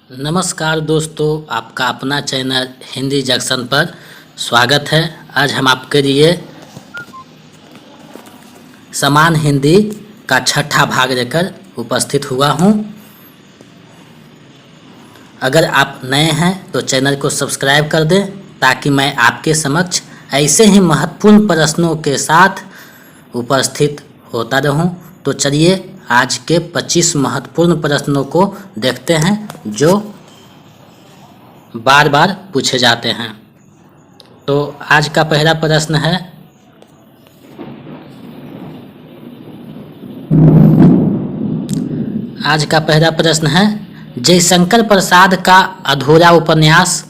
नमस्कार दोस्तों, आपका अपना चैनल हिंदी जंक्शन पर स्वागत है। आज हम आपके लिए समान हिंदी का छठा भाग लेकर उपस्थित हुआ हूं। अगर आप नए हैं तो चैनल को सब्सक्राइब कर दें ताकि मैं आपके समक्ष ऐसे ही महत्वपूर्ण प्रश्नों के साथ उपस्थित होता रहूं। तो चलिए आज के 25 महत्वपूर्ण प्रश्नों को देखते हैं जो बार बार पूछे जाते हैं। तो आज का पहला प्रश्न है, जयशंकर प्रसाद का अधूरा उपन्यास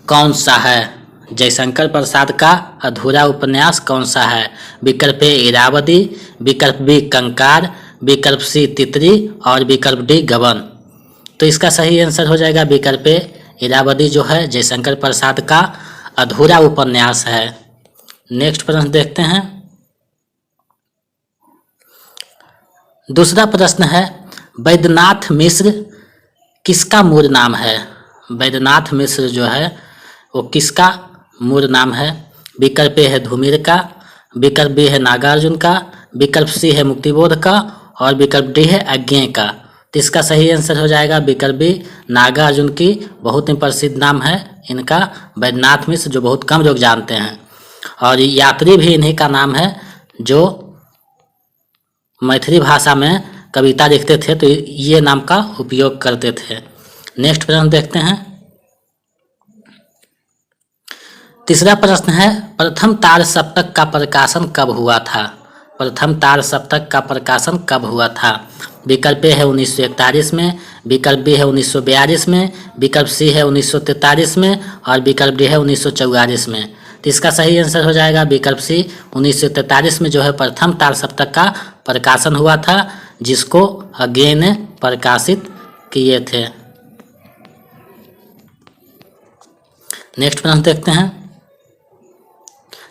कौन सा है? जयशंकर प्रसाद का अधूरा उपन्यास कौन सा है? विकल्प ए इरावदी, विकल्प बी कंकार, विकल्प सी तितली और विकल्प डी गबन। तो इसका सही आंसर हो जाएगा विकल्प ए इरावदी, जो है जयशंकर प्रसाद का अधूरा उपन्यास है। नेक्स्ट प्रश्न देखते हैं। दूसरा प्रश्न है, वैद्यनाथ मिश्र किसका मूल नाम है? वैद्यनाथ मिश्र जो है वो किसका मूल नाम है? विकल्प ए है धूमिल का, विकल्प बी है नागार्जुन का, विकल्प सी है मुक्तिबोध का और विकल्प डी है अज्ञेय का। तो इसका सही आंसर हो जाएगा विकल्प बी नागार्जुन की। बहुत ही प्रसिद्ध नाम है इनका वैद्यनाथ मिश्र, जो बहुत कम लोग जानते हैं। और यात्री भी इन्हीं का नाम है, जो मैथिली भाषा में कविता लिखते थे तो ये नाम का उपयोग करते थे। नेक्स्ट प्रश्न देखते हैं। तीसरा प्रश्न है, प्रथम तार सप्तक का प्रकाशन कब हुआ था? प्रथम तार सप्तक का प्रकाशन कब हुआ था? विकल्प ए है 1941 में, विकल्प बी है 1942 में, विकल्प सी है 1943 में और विकल्प डी है 1944 में। तो इसका सही आंसर हो जाएगा विकल्प सी 1943 में जो है प्रथम तार सप्तक का प्रकाशन हुआ था, जिसको अज्ञेय ने प्रकाशित किए थे। नेक्स्ट प्रश्न देखते हैं।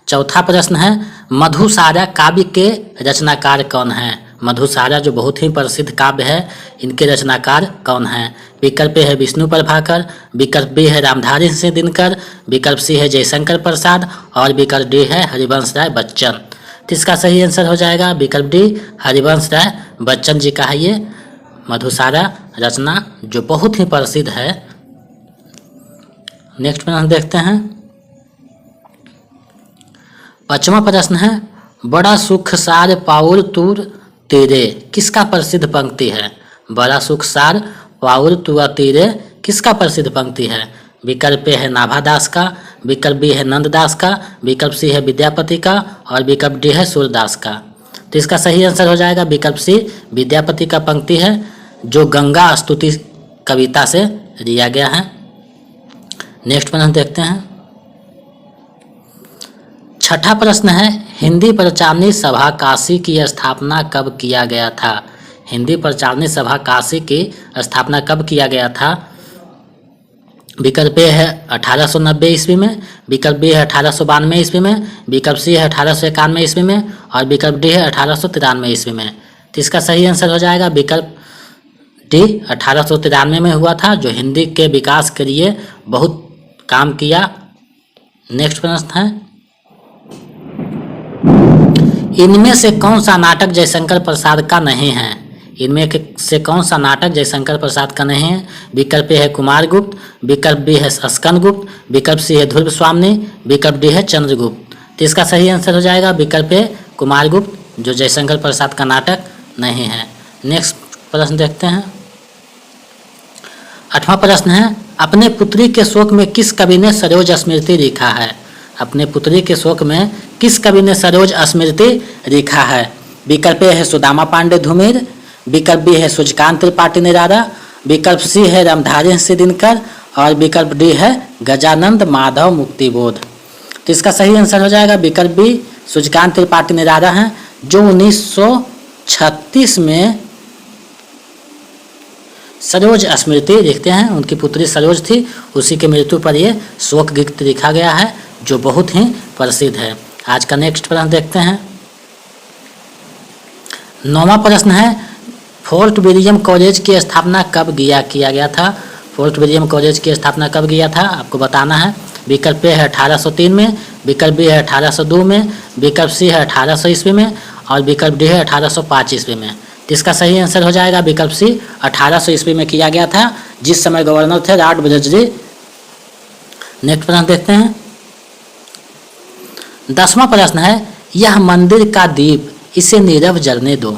चौथा प्रश्न है, मधुसारा काव्य के रचनाकार कौन है? मधुसारा जो बहुत ही प्रसिद्ध काव्य है, इनके रचनाकार कौन हैं? विकल्प ए है विष्णु प्रभाकर, विकल्प बी है रामधारी सिंह दिनकर, विकल्प सी है जयशंकर प्रसाद और विकल्प डी है हरिवंश राय बच्चन। तो इसका सही आंसर हो जाएगा विकल्प डी हरिवंश राय बच्चन जी का है ये मधुसारा रचना, जो बहुत ही प्रसिद्ध है। नेक्स्ट प्रश्न देखते हैं। पांचवा प्रश्न है, बड़ा सुख सार पाउर तूर तीरे किसका प्रसिद्ध पंक्ति है? बड़ा सुख सार पाउर तूर तीरे किसका प्रसिद्ध पंक्ति है? विकल्प ए है नाभादास का, विकल्प बी है नंददास का, विकल्प सी है विद्यापति का और विकल्प डी है सूरदास का। तो इसका सही आंसर हो जाएगा विकल्प सी विद्यापति का पंक्ति है, जो गंगा स्तुति कविता से लिया गया है। नेक्स्ट प्रश्न देखते हैं। छठा प्रश्न है, हिंदी प्रचारणी सभा काशी की स्थापना कब किया गया था? हिंदी प्रचारणी सभा काशी की स्थापना कब किया गया था? विकल्प ए है 1890 ईस्वी में, विकल्प बी है 1892 ईस्वी में, विकल्प सी है 1891 ईस्वी में और विकल्प डी है 1893 ईस्वी में। तो इसका सही आंसर हो जाएगा विकल्प डी 1893 में हुआ था, जो हिंदी के विकास के लिए बहुत काम किया। नेक्स्ट प्रश्न है, इनमें से कौन सा नाटक जयशंकर प्रसाद का नहीं है? इनमें से कौन सा नाटक जयशंकर प्रसाद का नहीं है? विकल्प ए है कुमारगुप्त, विकल्प बी है स्कंदगुप्त, विकल्प सी है ध्रुव स्वामी, विकल्प डी है चंद्रगुप्त। तो इसका सही आंसर हो जाएगा विकल्प ए कुमारगुप्त, जो जयशंकर प्रसाद का नाटक नहीं है। नेक्स्ट प्रश्न देखते हैं। आठवां प्रश्न है, अपने पुत्री के शोक में किस कवि ने सरोज स्मृति लिखा है? अपने पुत्री के शोक में किस कवि ने सरोज स्मृति लिखा है? विकल्प ए है सुदामा पांडे धूमिल, विकल्प बी है सूर्यकांत त्रिपाठी निराला, विकल्प सी है रामधारी सिंह दिनकर और विकल्प डी है गजानंद माधव मुक्तिबोध। तो इसका सही आंसर हो जाएगा विकल्प बी सूर्यकांत त्रिपाठी निराला हैं, जो 1936 में सरोज स्मृति लिखते हैं। उनकी पुत्री सरोज थी, उसी की मृत्यु पर यह शोक गीत लिखा गया है, जो बहुत ही प्रसिद्ध है। आज का नेक्स्ट प्रश्न देखते हैं। 9वां प्रश्न है, फोर्ट विलियम कॉलेज की स्थापना कब किया गया था? फोर्ट विलियम कॉलेज की स्थापना कब किया था, आपको बताना है। विकल्प ए है 1803 में, विकल्प बी है 1802 में, विकल्प सी है 1800 ईस्वी में और विकल्प डी है 1805 ईस्वी में। तो इसका सही आंसर हो जाएगा विकल्प सी, 1800 ईस्वी में किया गया था, जिस समय गवर्नर थे लॉर्ड वेलेस्ली। नेक्स्ट प्रश्न देखते हैं। 10वां प्रश्न है, यह मंदिर का दीप इसे नीरव जलने दो।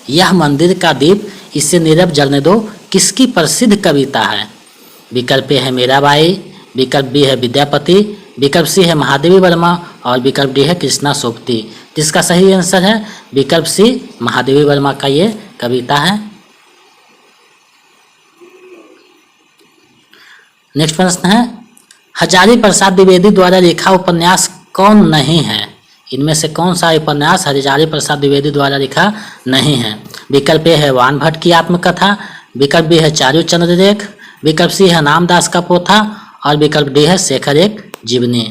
यह मंदिर का दीप इसे नीरव जलने दो किसकी प्रसिद्ध कविता है। विकल्प ए है मीराबाई, विकल्प बी है विद्यापति, विकल्प सी है महादेवी वर्मा और विकल्प डी है कृष्णा सोपती। जिसका सही आंसर है विकल्प सी, महादेवी वर्मा का ये कविता है। नेक्स्ट प्रश्न है, हजारी प्रसाद द्विवेदी द्वारा लिखा उपन्यास कौन नहीं है। इनमें से कौन सा उपन्यास हजारी प्रसाद द्विवेदी द्वारा लिखा नहीं है। विकल्प ए है वान भट्ट की आत्मकथा, विकल्प बी है चारू चंद्रलेख, विकल्प सी है नामदास का पोथा और विकल्प डी है शेखर एक जीवनी।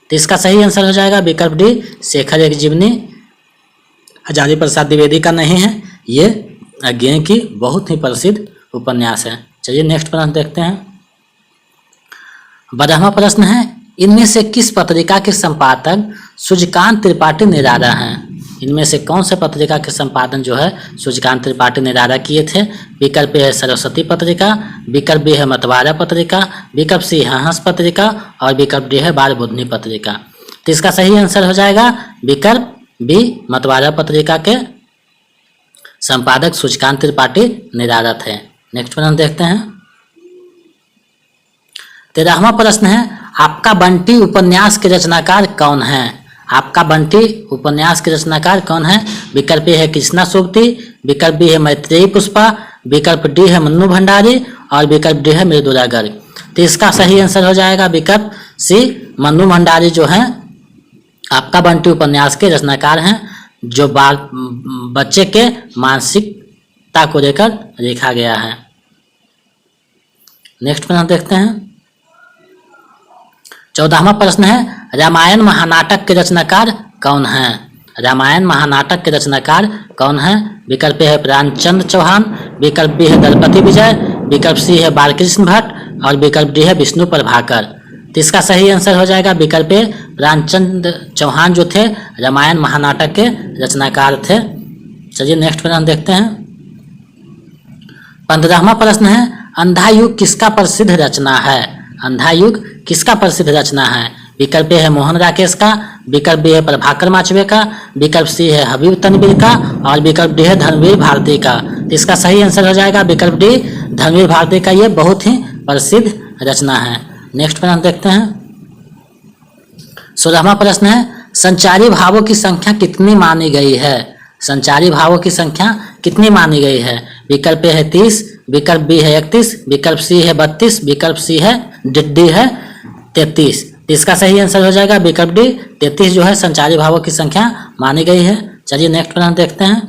तो इसका सही आंसर हो जाएगा विकल्प डी, शेखर एक जीवनी हजारी प्रसाद द्विवेदी का नहीं है, ये अज्ञेय की बहुत ही प्रसिद्ध उपन्यास है। चलिए नेक्स्ट प्रश्न देखते हैं। 12वां प्रश्न है, इनमें से किस पत्रिका के संपादक सूर्यकांत त्रिपाठी निराला हैं। इनमें से कौन से पत्रिका के संपादन जो है सूर्यकांत त्रिपाठी निराला किए थे। विकल्प ए है सरस्वती पत्रिका, विकल्प बी है मतवारा पत्रिका, विकल्प सी है हंस पत्रिका और विकल्प डी है बाल बुधनी पत्रिका। तो इसका सही आंसर हो जाएगा विकल्प बी, मतवारा पत्रिका के संपादक सूर्यकांत त्रिपाठी निराला थे। नेक्स्ट प्रश्न देखते हैं। 13वां प्रश्न है, आपका बंटी उपन्यास के रचनाकार कौन है। आपका बंटी उपन्यास के रचनाकार कौन है। विकल्प ए है कृष्णा सोपती, विकल्प बी है मैत्रेयी पुष्पा, विकल्प डी है मन्नू भंडारी और विकल्प डी है मृदुला गर्ग। तो इसका सही आंसर हो जाएगा विकल्प सी, मन्नू भंडारी जो है आपका बंटी उपन्यास के रचनाकार हैं, जो बच्चे के मानसिकता को लेकर लिखा गया है। नेक्स्ट प्रश्न देखते हैं। 14वां प्रश्न है, रामायण महानाटक के रचनाकार कौन है। रामायण महानाटक के रचनाकार कौन है। विकल्प ए है प्रेमचंद चौहान, विकल्प बी है दलपति विजय, विकल्प सी है बालकृष्ण भट्ट और विकल्प डी है विष्णु प्रभाकर। तो इसका सही आंसर हो जाएगा विकल्प ए, प्रेमचंद चौहान जो थे रामायण महानाटक के रचनाकार थे। चलिए नेक्स्ट प्रश्न देखते हैं। 15वां प्रश्न है, अंधा युग किसका प्रसिद्ध रचना है। अंधा युग किसका प्रसिद्ध रचना है। विकल्प ए है मोहन राकेश का, विकल्प बी है प्रभाकर माचवे का, विकल्प सी है हबीब तनवीर का और विकल्प डी है धर्मवीर भारती का। तो इसका सही आंसर हो जाएगा विकल्प डी, धर्मवीर भारती का ये बहुत ही प्रसिद्ध रचना है। नेक्स्ट प्रश्न देखते हैं। 16वां प्रश्न है, संचारी भावों की संख्या कितनी मानी गई है। संचारी भावों की संख्या कितनी मानी गई है। विकल्प ए है 30, विकल्प बी है 31, विकल्प सी है 32, विकल्प सी है डी है 33। इसका सही आंसर हो जाएगा विकल्प डी, 33 जो है संचारी भावों की संख्या मानी गई है। चलिए नेक्स्ट प्रश्न देखते हैं।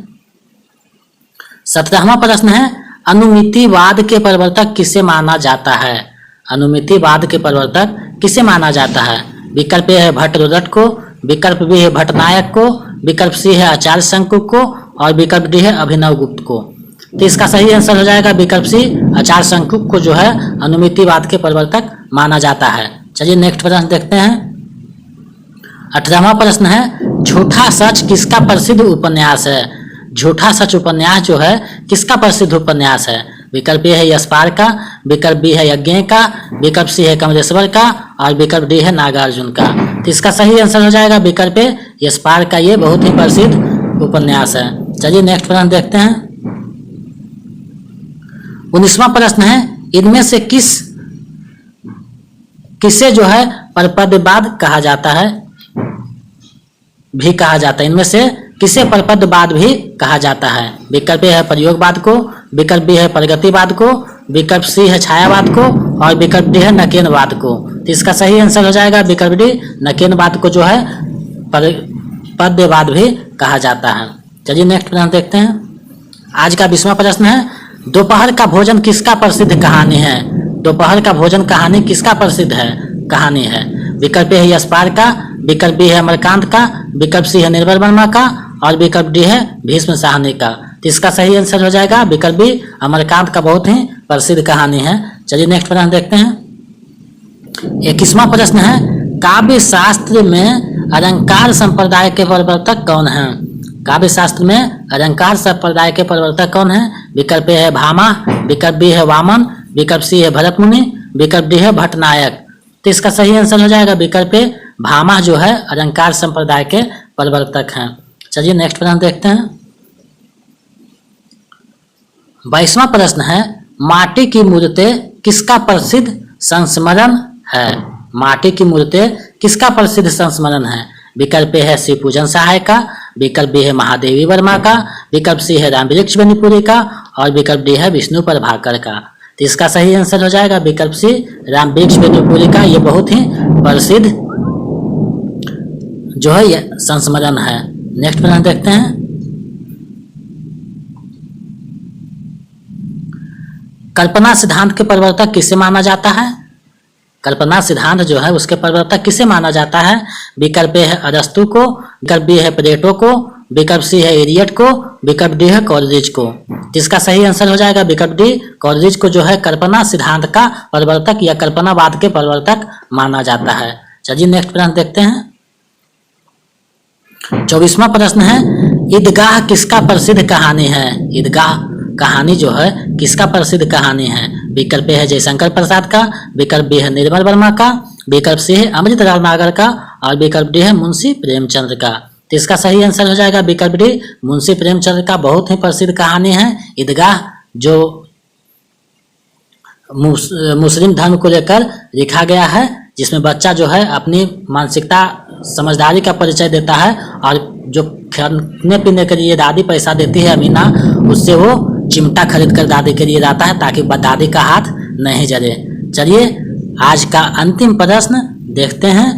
17वां प्रश्न है, अनुमितिवाद के प्रवर्तक किसे माना जाता है। अनुमितिवाद के प्रवर्तक किसे माना जाता है। विकल्प ए है भट्ट रुदट को, विकल्प बी है भट्टनायक को, विकल्प सी है आचार्य शंकु को और विकल्प डी है अभिनव गुप्त को। तो इसका सही आंसर हो जाएगा विकल्प सी, आचार्य शंकु को जो है अनुमितिवाद के प्रवर्तक माना जाता है। चलिए नेक्स्ट प्रश्न देखते हैं। 18वां प्रश्न है, झूठा सच किसका प्रसिद्ध उपन्यास है। झूठा सच उपन्यास जो है किसका प्रसिद्ध उपन्यास है। विकल्प ए है यशपाल का, विकल्प बी है यज्ञ का, विकल्प सी है कमलेश्वर का और विकल्प डी है नागार्जुन का। तो इसका सही आंसर हो जाएगा विकल्प ए, यशपाल का ये बहुत ही प्रसिद्ध उपन्यास है। चलिए नेक्स्ट प्रश्न देखते हैं। 19वां प्रश्न है, इनमें से किसे जो है परपदवाद कहा जाता है भी कहा जाता है। इनमें से किसे परपदवाद भी कहा जाता है। विकल्प ए है प्रयोगवाद को, विकल्प बी है प्रगतिवाद को, विकल्प सी है छायावाद को और विकल्प डी है नकेनवाद को। तो इसका सही आंसर हो जाएगा विकल्प डी, नकेनवाद को जो है परपदवाद भी कहा जाता है। चलिए नेक्स्ट प्रश्न देखते हैं। आज का 20वां प्रश्न है, दोपहर का भोजन किसका प्रसिद्ध कहानी है। दोपहर का भोजन कहानी किसका प्रसिद्ध है कहानी है। विकल्प ए है यशपाल का, विकल्प बी है अमरकांत का, विकल्प सी है निर्मल वर्मा का और विकल्प डी है भीष्म साहनी का। तो इसका सही आंसर हो जाएगा विकल्प बी, अमरकांत का बहुत ही प्रसिद्ध कहानी है चलिए नेक्स्ट प्रश्न देखते हैं। 21वां प्रश्न है, काव्य शास्त्र में अलंकार संप्रदाय के प्रवर्तक कौन है? काव्य शास्त्र में अलंकार संप्रदाय के प्रवर्तक कौन है? विकल्प ए है भामा, विकल्प बी है वामन, विकल्प सी है भरत मुनि, विकल्प डी है भट्टनायक। तो इसका सही आंसर हो जाएगा विकल्प ए भामा जो है अलंकार संप्रदाय के प्रवर्तक हैं। चलिए नेक्स्ट प्रश्न देखते हैं। 22वां प्रश्न है, माटी की मूर्तें किसका प्रसिद्ध संस्मरण है? माटी की मूर्तें किसका प्रसिद्ध संस्मरण है? विकल्प ए है शिव पूजन सहाय का, विकल्प बी है महादेवी वर्मा का, विकल्प सी है रामवृक्ष बेनीपुरी का और विकल्प डी है विष्णु प्रभाकर का। तो इसका सही आंसर हो जाएगा विकल्प सी रामवृक्ष बेनीपुरी का। ये बहुत ही प्रसिद्ध जो है ये संस्मरण है। नेक्स्ट प्रश्न देखते हैं। कल्पना सिद्धांत के प्रवर्तक किसे माना जाता है? कल्पना सिद्धांत जो है उसके प्रवर्तक किसे माना जाता है? विकल्प ए है अरस्तु को, विकल्प बी है प्लेटो को, विकल्प सी है इलियट को, विकल्प डी है कॉलरिज को। जिसका सही आंसर हो जाएगा विकल्प डी कॉलरिज को जो है कल्पना सिद्धांत का प्रवर्तक या कल्पनावाद के प्रवर्तक माना जाता है। चलिए नेक्स्ट प्रश्न देखते हैं। 24वां प्रश्न है, ईदगाह किसका प्रसिद्ध कहानी है? ईदगाह कहानी जो है किसका प्रसिद्ध कहानी है? विकल्प ए है जयशंकर प्रसाद का, विकल्प बी है निर्मल वर्मा का, विकल्प सी है अमृत रत्नाकर का और विकल्प डी है मुंशी प्रेमचंद का। तो इसका सही आंसर हो जाएगा विकल्प डी मुंशी प्रेमचंद का। बहुत ही प्रसिद्ध कहानी है ईदगाह, जो मुस्लिम धर्म को लेकर लिखा गया है, जिसमें बच्चा जो है अपनी मानसिकता समझदारी का परिचय देता है और जो खाने पीने के लिए दादी पैसा देती है अमीना, उससे वो चिमटा खरीद कर दादी के लिए लाता है ताकि दादी का हाथ नहीं जले। चलिए आज का अंतिम प्रश्न देखते हैं।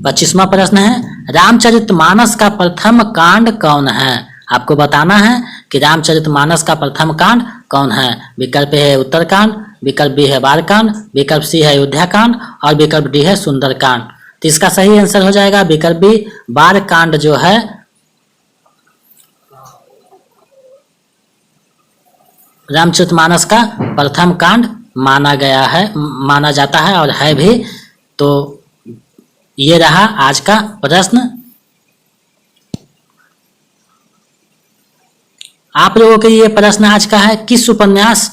25वां प्रश्न है, रामचरितमानस का प्रथम कांड कौन है? आपको बताना है कि रामचरितमानस का प्रथम कांड कौन है। विकल्प ए है उत्तरकांड, विकल्प बी है बालकांड, विकल्प सी है अयोध्याकांड और विकल्प डी है सुंदरकांड। तो इसका सही आंसर हो जाएगा विकल्प बी बालकांड जो है रामचरितमानस का प्रथम कांड माना गया है, माना जाता है और है भी। तो ये रहा आज का प्रश्न। आप लोगों के लिए प्रश्न आज का है, किस उपन्यास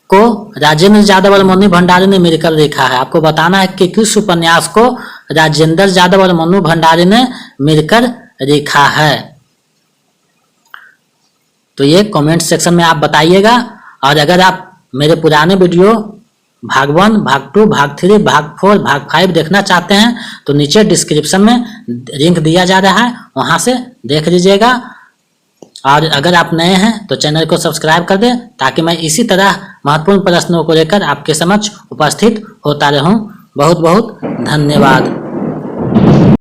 को राजेंद्र यादव और मनु भंडारी ने मिलकर लिखा है? आपको बताना है कि किस उपन्यास को राजेंद्र यादव और मनु भंडारी ने मिलकर लिखा है। तो ये कमेंट सेक्शन में आप बताइएगा। और अगर आप मेरे पुराने वीडियो भाग 1, भाग 2, भाग 3, भाग 4, भाग 5 देखना चाहते हैं तो नीचे डिस्क्रिप्शन में लिंक दिया जा रहा है, वहां से देख लीजिएगा। और अगर आप नए हैं तो चैनल को सब्सक्राइब कर दें ताकि मैं इसी तरह महत्वपूर्ण प्रश्नों को लेकर आपके समक्ष उपस्थित होता रहूं। बहुत बहुत धन्यवाद।